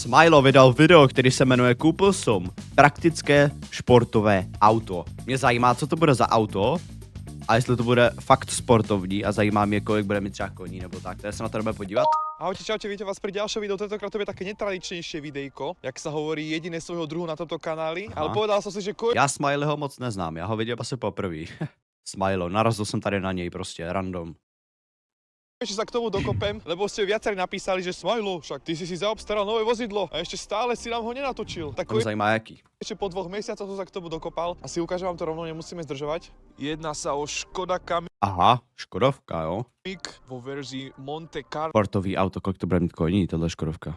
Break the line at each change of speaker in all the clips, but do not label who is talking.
Smilo vydal video, který se jmenuje Koupil som praktické športové auto. Mě zajímá, co to bude za auto a jestli to bude fakt sportovní a zajímá mě, kolik bude mít třeba koní nebo tak. To se na to jdeme podívat.
Ahojte, čaute, víte vás pri ďalšom videu. Tentokrát to je také netradičnejšie videjko, jak sa hovorí, jediné svojho druhu na tomto kanáli.
Aha.
Ale povedal som si, že
Já Smileyho moc neznám, já ho viděl asi poprvé. Smilo, narazil jsem tady na něj prostě, random.
ešte sa k tomu dokopem, lebo ste viacerí napísali, že Smilo, však ty si zaobstaral nové vozidlo a ešte stále si nám ho nenatočil. Tak
To mě zajímá jaký.
ešte po 2 mesiacoch som sa k tomu dokopal a si ukážem vám to rovno, nemusíme zdržovať. Jedná sa o Škoda
Aha, Škodovka, jo.
Kamiq vo verzii Monte Carlo.
Sportový auto, kolik to bude mít koní, tohle Škodovka.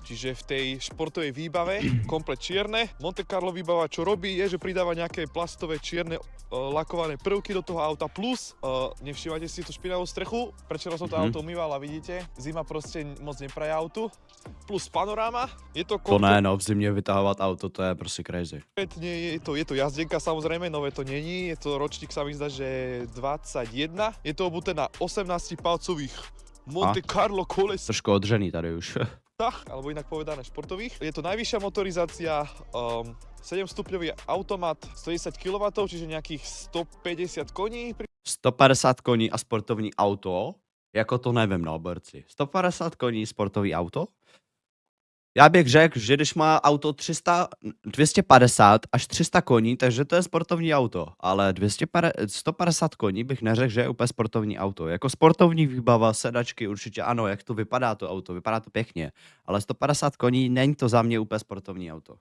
Čiže v tej športovej výbave, komplet čierne. Monte Carlo výbava čo robí je, že pridáva nejaké plastové čierne lakované prvky do toho auta plus, nevšímate si tú špinavú strechu, prečo som to auto umýval a vidíte, zima proste moc nepraje autu. Plus panoráma, je to
To ne, no, v zimě vytahovat auto, to je prostě crazy.
konkrétne, je to jazdenka samozrejme, nové to není, je to ročník sa mi zdá, že 21. Je to obuté na 18-palcových Monte Carlo kolesách.
Trošku odřený tady už.
Alebo inak povedané športových. Je to najvyššia motorizácia, 7-stupňový automat, 110 kW, čiže nejakých 150 koní.
150 koní a sportovní auto, jako to nevím, no, borci. 150 koní, sportovní auto? Já bych řekl, že když má auto 250 až 300 koní, takže to je sportovní auto. Ale 150 koní bych neřekl, že je úplně sportovní auto. Jako sportovní výbava, sedačky určitě ano, jak to vypadá to auto, vypadá to pěkně. Ale 150 koní není to za mě úplně sportovní auto.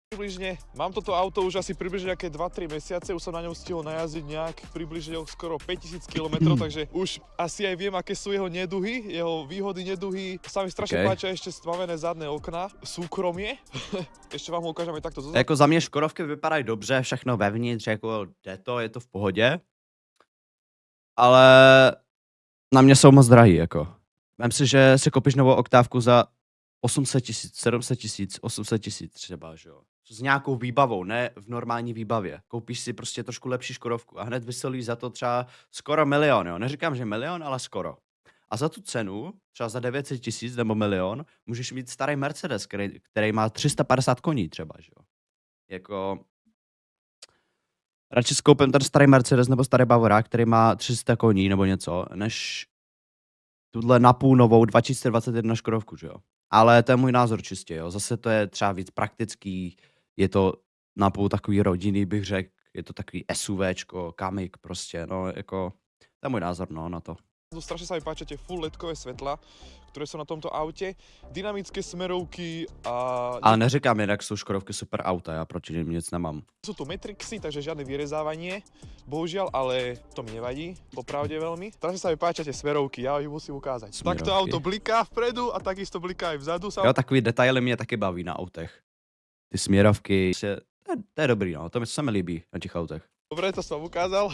Približne, mám toto auto už asi približne nejaké 2-3 mesiace, už som na ňom stihol najazdiť nejak približne skoro 5000 km, takže už asi aj viem, aké sú jeho neduhy, jeho výhody, neduhy. Sa mi strašne páčia ešte stmavené zadné okna, súkromie. Ešte vám ho ukážem aj takto.
Jako za mě Škodovky vypadají dobře, všechno vevnitř, jako jde to, je to v pohodě. Ale na mě jsou moc drahý, jako. Vem si, že si koupíš novou oktávku za 800 000, 700 000, 800 000 třeba, že jo. S nějakou výbavou, ne v normální výbavě. Koupíš si prostě trošku lepší Škodovku a hned vysolíš za to třeba skoro milion, jo. Neříkám, že milion, ale skoro. A za tu cenu, třeba za 900 000 nebo milion, můžeš mít starý Mercedes, který má 350 koní třeba, že jo. Jako... Radši skoupím ten starý Mercedes nebo starý Bavorák, který má 300 koní nebo něco, než tuhle napůl novou 2021 Škodovku, že jo. Ale to je můj názor čistě, jo. Zase to je třeba víc praktický, je to napůl takový rodinný, bych řekl, je to takový SUVčko, Kamiq prostě, no jako, to je můj názor, no, na to.
Strašne sa mi páčia tie full ledkové svetla, ktoré sú na tomto aute, dynamické smerovky a...
Ale neříkám jinak, jsou Škodovky super auta, já proti nim nic nemám.
Sú tu Matrixy, takže žiadne vyrezávanie, bohužiaľ, ale to mi nevadí, popravde veľmi. Strašne sa mi páčia tie smerovky, ja ich musím ukázať.
Smerovky.
Takto auto bliká vpredu a takisto bliká aj vzadu.
Jo, takový detaily mě taky baví na autech. Ty směrovky, to je dobrý, no, to se mi líbí na těch autech.
Dobre, to som ukázal.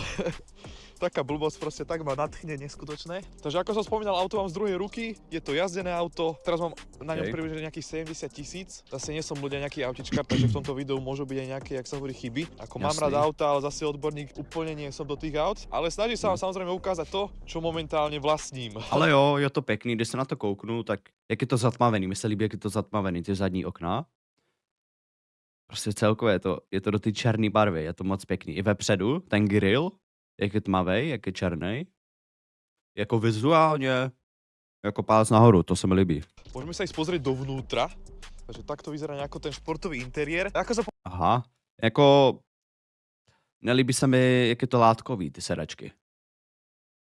Taká blbosť, proste tak ma nadchne neskutočné. Takže ako som spomínal, auto mám z druhej ruky, je to jazdené auto, teraz mám na ňom približne nejakých 70 000. Zase nie som ľudia nejaký autičkár, takže v tomto videu môžu byť aj nejaké, jak sa hovorí, chyby. Ako mám rád auta, ale zase odborník úplne nie som do tých aut. Ale snažím sa vám samozrejme ukázať to, čo momentálne vlastním.
Ale jo, je to pěkný, když se na to kouknu, tak jak je to zatmavený, mi se líbí, jak je to zatmavený, ty zadní okna. Prostě celkově je to do ty černé barvy, je to moc pěkný. I vepředu, ten grill, jak je tmavej, jak je černý. Jako vizuálně, jako pálec nahoru, to se mi líbí.
Môžeme sa ísť pozrieť dovnútra. Takže takto vyzerá nejako ten športový interiér. Ako sa
Aha, jako nelíbí se mi, jak je to látkový, ty sedačky.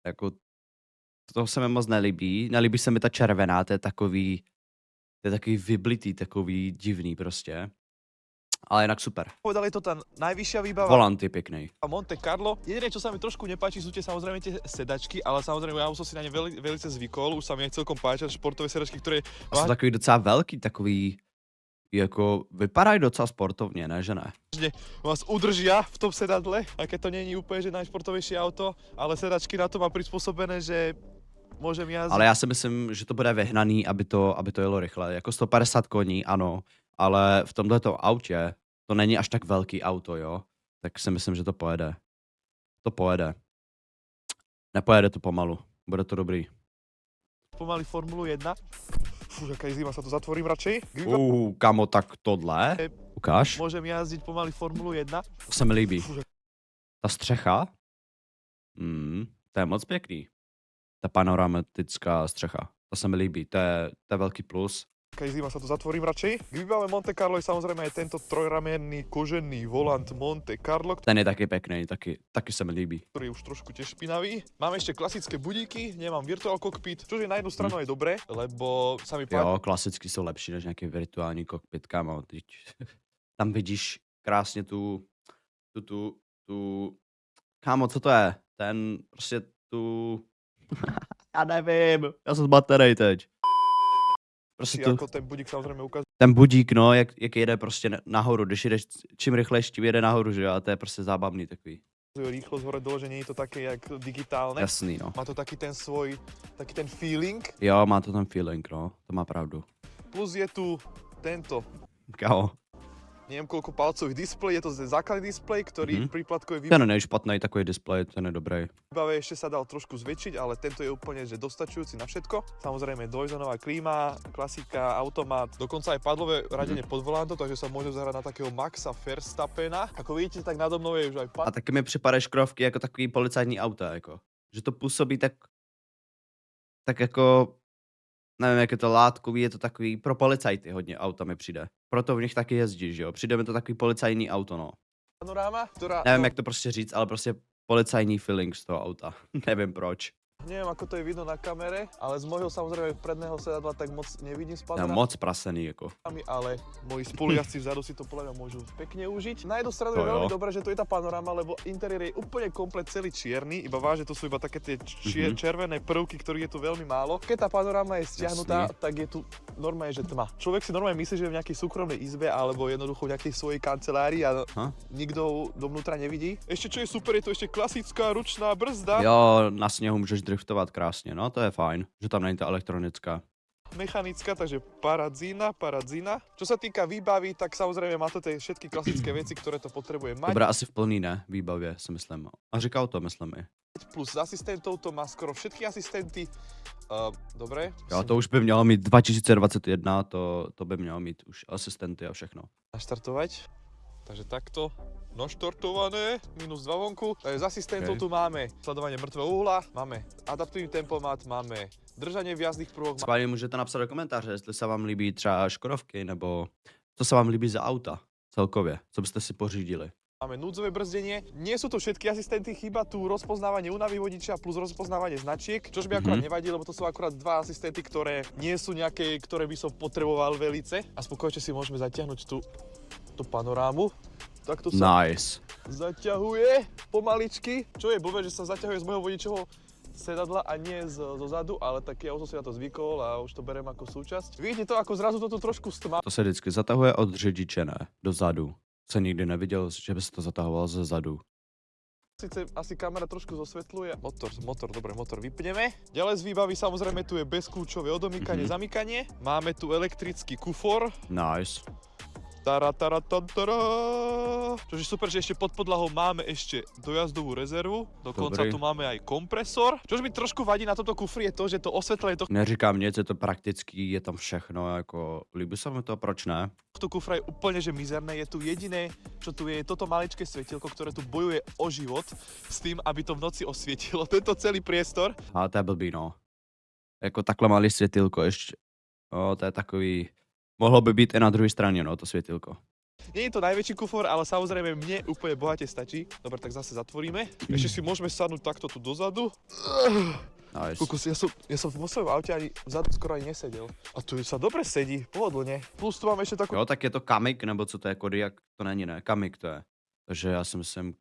Jako to se mi moc nelíbí. Nelíbí se mi ta červená, to je takový vyblitý, takový divný prostě. Ale jinak super.
povedali, je to tá najvyššia výbava.
Volant je pěkný.
A Monte Carlo. Jediné, čo sa mi trošku nepáči, sú tie samozrejme tie sedačky, ale samozrejme ja už som si na ne velice zvykol, už sa mi aj celkom páčia športové sedačky, ktoré...
A jsou takový docela velký, takový, jako vypadají docela sportovně, ne, že ne?
Vás udržia v tom sedadle, aj keď to není úplne, že najšportovejšie auto, ale sedačky na to mám prispôsobené, že môžem jazdiť.
Ale já si myslím, že to bude vyhnaný, aby to jelo rychle. Jako 150 koní, ano, ale v tomhletom autě to není až tak velký auto, jo? Tak si myslím, že to pojede. To pojede. Nepojede to pomalu. Bude to dobrý.
Pomaly Formulu 1. Fú, aká je zima, sa tu zatvorím radšej.
Kamo, tak tohle. Ukáž.
Môžem jazdiť pomaly Formulu 1.
To se mi líbí.
Fú,
Ta střecha. To je moc pěkný. Ta panoramatická střecha. To se mi líbí. To je velký plus.
aká je zima, sa tu zatvorím radšej. K výbave Monte Carlo je samozrejme aj tento trojramenný kožený volant Monte Carlo,
Ten je taky pěkný, taky se mi líbí.
ktorý je už trošku tiež špinavý. Mám ešte klasické budíky, nemám virtual cockpit, čo je na jednu stranu aj dobré, lebo sa mi páči.
Jo, klasicky jsou lepší než nějaký virtuální kokpit, kámo. Teď tam vidíš krásně tu... Kámo, co to je? Ten, prostě tu... Já nevím, já jsem zmatenej teď. Prostě tu,
Ako ten budík samozrejme ukazuje
ten budík, no, jak jede prostě nahoru, když jdeš čím rychlejš, tím jede nahoru, že jo, a to je prostě zábavný takový.
rýchlosť hore dole, že nie je to také jak digitálne.
Jasný, no.
Má to taký ten svoj, taký ten feeling.
Jo, má to ten feeling, no, to má pravdu.
Plus je tu tento,
Kámo,
neviem koľko palcový displej, je to základný displej, ktorý pri platkovej
ten není špatný takový displej, ten je dobrý.
výbave ešte sa dal trošku zväčšiť, ale tento je úplne že dostačujúci na všetko. Samozrejme dvojzónová klíma, klasika, automat, dokonca aj padlové radenie pod volantom, takže sa môže zahrať na takého Maxa Verstappena. Ako vidíte, tak nado mnou je už aj
A taky mi připadají škrovky jako takový policajní auta, jako. Že to působí tak jako, nevím, jak je to látkový, je to takový pro policajty hodně auta mi přijde. Proto v nich taky jezdíš, jo. Přijde mi to takový policajní auto, no.
panoráma, ktorá...
Nevím, jak to prostě říct, ale prostě policajní feeling z toho auta. Nevím proč.
Neviem, ako to je vidno na kamere, ale z môjho samozrejme predného sedadla tak moc nevidím s
Je
panorámami,
moc prasený, jako.
ale moji spolujazdci vzadu si to podľa mňa môžu pekne užiť. Na jednu stranu je
To jo.
veľmi dobré, že to je tá panoráma, lebo interiér je úplne komplet celý čierny, iba vážne to sú iba také tie červené prvky, ktorých je tu veľmi málo. Keď tá panoráma je stiahnutá, tak je tu normálne, že tma. Človek si normálne myslí, že je v nejakej súkromnej izbe alebo jednoducho v nejakej svojej kancelárii a nikto dovnútra nevidí. Ešte čo je super, je to ešte klasická ručná brzda.
Jo, na sněhu můžeš driftovat krásně, no to je fajn, že tam není ta elektronická.
Mechanická, takže paradzína. Čo sa týka výbavy, tak samozrejme má to tie všetky klasické veci, ktoré to potrebuje mať.
Dobrá, asi v plný ne, výbavě, si myslím. A říkal to, myslím i.
Plus z asistentov to má skoro všetky asistenty. Dobre.
Jo, to už by mělo mít 2021, to by mělo mít už asistenty a všechno.
Naštartovať. Takže takto naštartované, minus 2 vonku. Takže z asistentov tu máme sledovanie mŕtvého uhla, máme adaptívny tempomat, máme držanie v jazdných pruhoch,
Schválně můžete napsat do komentáře, jestli se vám líbí třeba Škodovky, nebo co se vám líbí za auta celkově, co byste si pořídili.
máme núdzové brzdenie. Nie sú to všetky asistenty, chýba tu rozpoznávanie únavy vodiča plus rozpoznávanie značiek, čož by akurát nevadí, lebo to sú akurát dva asistenty, ktoré nie sú nejaké, ktoré by som potreboval velice. A spokojne si môžeme zatiahnuť tú panorámu. Takto sa
Nice.
zaťahuje pomaličky, čo je blbé, že sa zaťahuje z môjho vodičovho sedadla a nie zo zadu, ale tak ja už som si na to zvykol a už to berem ako súčasť. Vidíte to, ako zrazu toto trošku stmá.
To se vždycky zatahuje od řidiče, ne? Dozadu. Jsem nikdy neviděl, že by se to zatahovalo ze zadu.
Sice asi kamera trošku zosvetľuje. Motor vypneme. Ďalej z výbavy samozrejme tu je bezkľúčové odomýkanie, zamykanie. Máme tu elektrický kufor.
Nice.
Čože super, že ešte pod podlahou máme ešte dojazdovú rezervu. Dokonca
Dobrý.
tu máme aj kompresor. Čož mi trošku vadí na tomto kufri je to, že to osvetlenie
Neříkám nic, je to praktický, je tam všechno, jako líbí se mi to, proč ne?
tohto kufra je úplne že mizerné. Je tu jediné, čo tu je toto maličké svetielko, ktoré tu bojuje o život s tým, aby to v noci osvietilo tento celý priestor.
A to je blbý, no. Jako takhle malý světilko ještě. No, to je takový... Mohlo by být i na druhé straně, no, to světilko.
Nie je to najväčší kufor, ale samozrejme mne úplne bohate stačí. Dobre, tak zase zatvoríme. Ešte si môžeme sadnúť takto tu dozadu.
Nice.
Kukus, ja som vo svojom aute ani vzadu skoro ani nesedel. A tu sa dobre sedí, pohodlne. Plus tu máme ešte takú
Jo, tak je to Kamik, nebo co to je, Kodiaq? To není, ne, Kamik to je. Takže já si myslím,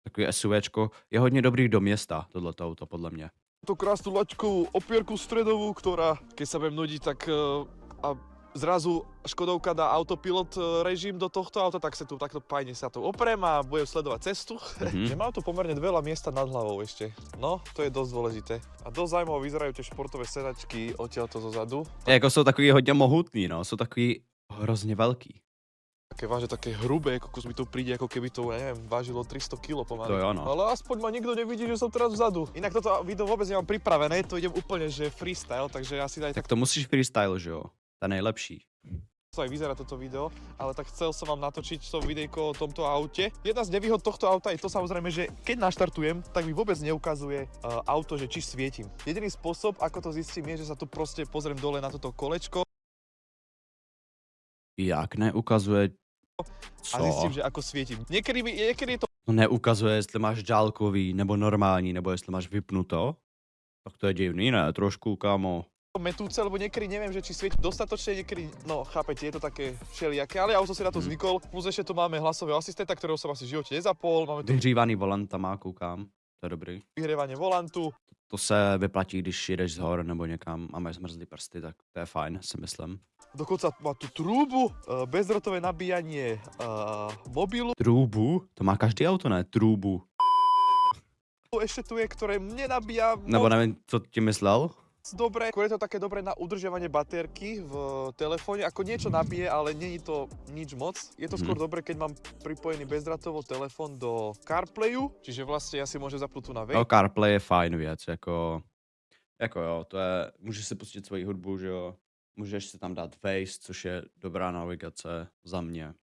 takový SUVčko je hodně dobrý do města, tohleto auto, podle mě.
krásnu laťkovú opierku stredovú, ktorá, keď sa budem nudiť, tak a zrazu Škodovka dá autopilot režim do tohto auta, tak sa tu takto pajne sa tu oprem a budem sledovať cestu. Nemám tu pomerne veľa miesta nad hlavou ešte. No, to je dosť dôležité. A dosť zaujímavé vyzerajú tie športové sedačky odtiaľto zozadu.
Jako jsou takový hodně mohutný, no, jsou takový hrozně velký.
Také vážne, také hrubé, kus mi to príde, ako keby to, ja neviem, vážilo 300 kg pomaly.
To jo, no.
Ale aspoň ma nikto nevidí, že som teraz vzadu. Inak toto video vôbec nemám pripravené, to idem úplne, že freestyle, takže asi daj
Tak to musíš freestyle, že jo? To je nejlepší.
aj vyzerá toto video, ale tak chcel som vám natočiť to videjko o tomto aute. Jedna z nevýhod tohto auta je to samozrejme, že keď naštartujem, tak mi vôbec neukazuje auto, že či svietim. Jediný spôsob, ako to zistím, je, že sa tu proste pozriem dole na toto kolečko
Jak neukazuje
a zistím, že ako svietim. Niekedy je to
No neukazuje, jestli máš dálkový, nebo normální, nebo jestli máš vypnuto. Tak to je divný, ne? Trošku, kámo.
metúce, lebo niekedy neviem, že či svieti dostatočne, niekedy, no chápete, je to také všelijaké, ale ja už som si na to zvykol. Plus ešte tu máme hlasového asistenta, ktorého som asi v živote nezapol. Máme tu
Vyhřívaný volant tam má, koukám. To je dobrý.
vyhrievanie volantu.
To se vyplatí, když jedeš z hor nebo někam a máš zmrzlý prsty, tak to je fajn, si myslím.
Dokonca má tu trúbu, bezdrotové nabíjanie mobilu.
Trúbu? To má každý auto, ne? Trúbu.
Ešte tu je, ktoré mne nabíja
Nebo nevím, co ti myslel?
dobre. Je to také dobré na udržiavanie batérky v telefóne, ako niečo nabije, ale nie je to nič moc. Je to skôr dobre, keď mám pripojený bezdratovo telefón do CarPlayu, čiže vlastne ja si môžem zapnúť tu na
No, CarPlay je fajn věc, jako jo, to je, můžeš si pustit svoji hudbu, že jo, můžeš si tam dát Waze, což je dobrá navigace za mě.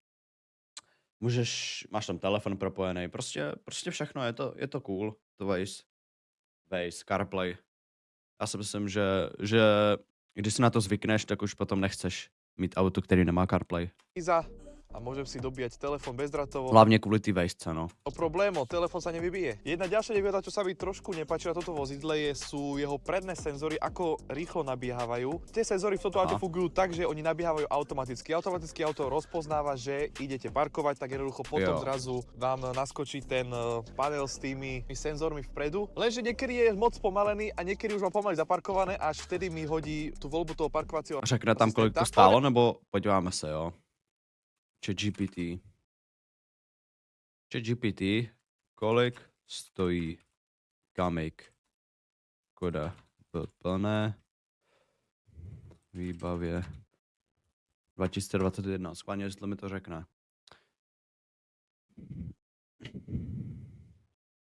Máš tam telefon propojený, prostě všechno, je to cool, to Waze, CarPlay. Já si myslím, že když si na to zvykneš, tak už potom nechceš mít auto, který nemá CarPlay.
a môžem si dobíjať telefón bezdratovo.
Hlavně kvůli ty Waze, no.
No problémo, telefón sa nevybije. Jedna ďalšia nevýhoda, čo sa mi trošku nepáči na toto vozidle, sú jeho predné senzory, ako rýchlo nabiehávajú. Tie senzory v tomto aute fungujú tak, že oni nabiehávajú automaticky. Automaticky auto rozpoznáva, že idete parkovať, tak jednoducho potom zrazu vám naskočí ten panel s tými senzormi vpredu. Lenže niekedy je moc pomalený a niekedy už mám pomaly zaparkované, až vtedy mi hodí tú voľbu toho parkovacieho.
Řekne tam, kolik to stálo, nebo podíváme se, jo? ChatGPT, kolik stojí kamik? Koda v plné výbavě 2021. Schválně, jestli mi to řekne.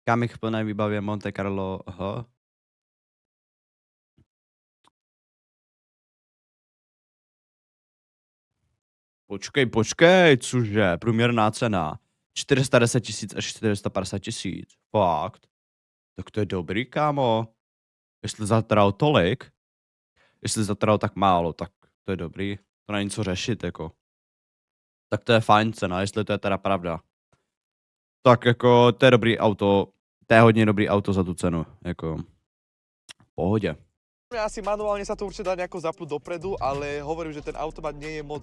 Kamik v plné výbavě Monte Carlo, aha. Počkej, cože? Průměrná cena. 410 000 až 450 000. Fakt. Tak to je dobrý, kámo. Jestli zatral tolik, jestli zatral tak málo, tak to je dobrý. To není co řešit, jako. Tak to je fajn cena, jestli to je teda pravda. Tak jako, to je dobrý auto. To je hodně dobrý auto za tu cenu, jako. V pohodě.
Asi manuálne sa to určite dá nejako zapnúť dopredu, ale hovorím, že ten automat nie je moc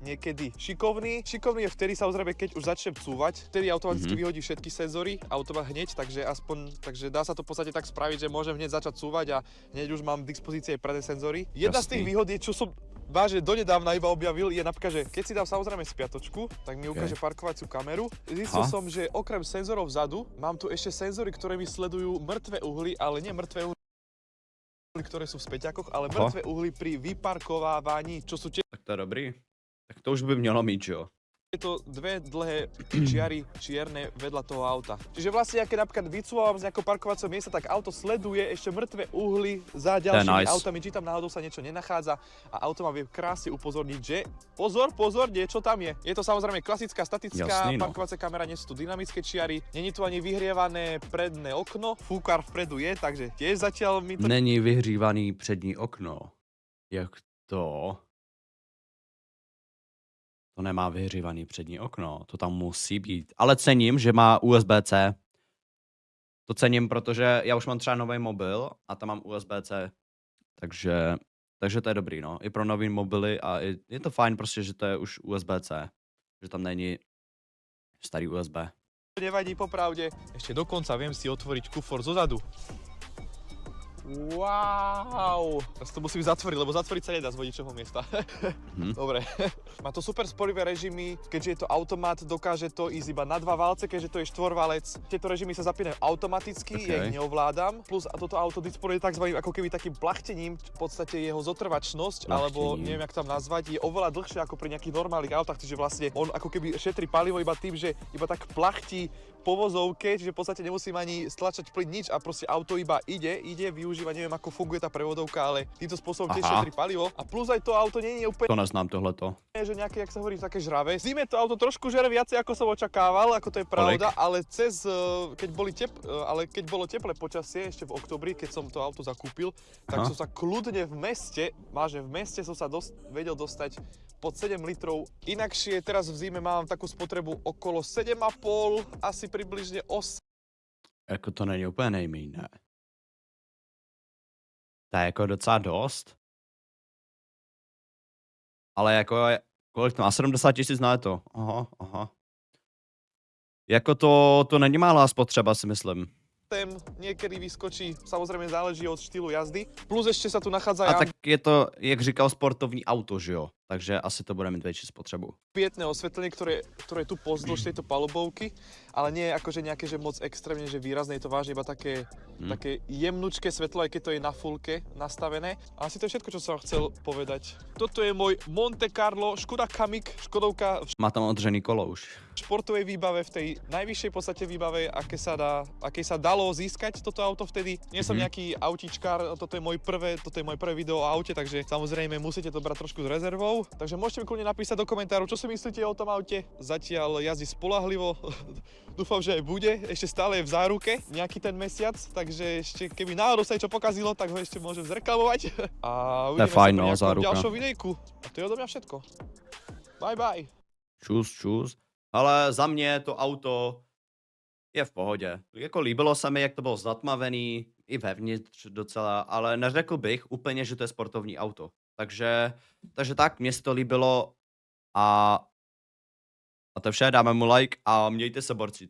niekedy šikovný. Šikovný je vtedy samozrejme, keď už začnem cúvať, vtedy automaticky vyhodí všetky senzory, automat hneď, takže dá sa to v podstate tak spraviť, že môžem hneď začať cúvať a hneď už mám v dispozícii aj predné senzory. Jedna z tých výhod je, čo som vážne donedávna iba objavil, je napríklad, že keď si dám samozrejme spiatočku, tak mi ukáže parkovaciu kameru. Zistil som, že okrem senzorov vzadu, mám tu ešte senzory, ktoré mi sledujú mŕtve uhly, ale nie mŕtve uhly, ktoré sú v späťakoch, ale mŕtve uhly pri vyparkovávaní, čo sú
Tak to je dobrý. Tak to už by mělo mít, jo.
tieto dve dlhé čiary čierne vedľa toho auta. Čiže vlastne, ja keď napríklad vycúvam z nejakého parkovacieho miesta, tak auto sleduje ešte mŕtve uhly za ďalšími autami, či tam náhodou sa niečo nenachádza a auto ma vie krásne upozorniť, že pozor, niečo tam je. Je to samozrejme klasická statická parkovacia kamera, nie sú tu dynamické čiary, není tu ani vyhrievané predné okno, fúkar vpredu je, takže tiež zatiaľ mi to...
Není vyhřívaný přední okno. Jak to? To nemá vyhřívaný přední okno, to tam musí být. Ale cením, že má USB-C. To cením, protože já už mám třeba nový mobil a tam mám USB-C. Takže to je dobrý, no. I pro nový mobily a je to fajn prostě, že to je už USB-C. Že tam není starý USB.
Nevadí, popravde. Ešte dokonca viem si otvoriť kufor zozadu. Wow! Teraz to musím zatvoriť, lebo zatvoriť sa nedá z vodičovho miesta. Dobre. Má to super spolahlivé režimy, keďže je to automat, dokáže to ísť iba na 2 válce, keďže to je 4-valec. Tieto režimy sa zapínajú automaticky, ja ich neovládam. Plus a toto auto disponuje takzvaným ako keby takým plachtením, v podstate jeho zotrvačnosť, alebo neviem jak tam nazvať, je oveľa dlhšie ako pri nejakých normálnych autách, čiže vlastne on ako keby šetrí palivo iba tým, že iba tak plachtí po vozovke, čiže v podstate nemusím ani stlačať plyn nič a proste auto iba ide, využíva využívať, neviem ako funguje tá prevodovka, ale týmto spôsobom tiež
Aha.
šetrí palivo. A plus aj to auto nie je úplne,
To neznám tohleto.
že nejaké, jak sa hovorí, také žravé. V zime to auto trošku žere viacej, ako som očakával, ako to je pravda, ale keď bolo teplé počasie, ešte v oktobri, keď som to auto zakúpil, tak
Aha.
som sa kľudne v meste, vážne v meste som sa vedel dostať pod 7 litrov. Inakšie teraz v zime mám takú spotrebu okolo 7,5, asi približne 8.
Jako to není úplně nejmíň, ne? To je jako docela dost. Ale jako, kolik to má? 70 000 na to. Aha, aha. Jako to není malá spotřeba, si myslím.
Niekedy vyskočí, samozrejme záleží od štýlu jazdy. Plus ešte sa tu nachádza
A tak je to, jak říkal, sportovní auto, že jo? Takže asi to bude mít větší spotřebu.
ambientné osvetlenie, ktoré je tu pozdĺž tejto palubovky, ale nie je akože nejaké, že moc extrémne, že výrazné, je to vážne iba také jemnučké svetlo, aj keď to je na fullke nastavené. A asi to je všetko, čo som chcel povedať. Toto je môj Monte Carlo Škoda Kamiq, Škodovka v
Má tam odřený kolo už.
športovej výbave, v tej najvyššej podstate výbave, aké sa dalo získať toto auto vtedy. Nie som nejaký autíčkár, toto je moje prvé video o aute, takže samozrejme musíte to brať trošku s rezervou. Takže môžete mi kľudne napísať do komentárov, čo si myslíte o tom aute. Zatiaľ jazdí spoľahlivo, dúfam, že aj bude, ešte stále je v záruke nejaký ten mesiac, takže ešte keby náhodou sa niečo pokazilo, tak ho ešte môžem zreklamovať. A uvidíme
fajn,
sa
no,
pri nejakom
záruka.
ďalšom videjku. A to je odo mňa všetko. Bye bye.
Čus. Ale za mě to auto je v pohodě. Jako líbilo se mi, jak to bylo zatmavený, i vevnitř docela, ale neřekl bych úplně, že to je sportovní auto. Takže tak, mně se to líbilo a to vše, dáme mu like a mějte se, borci.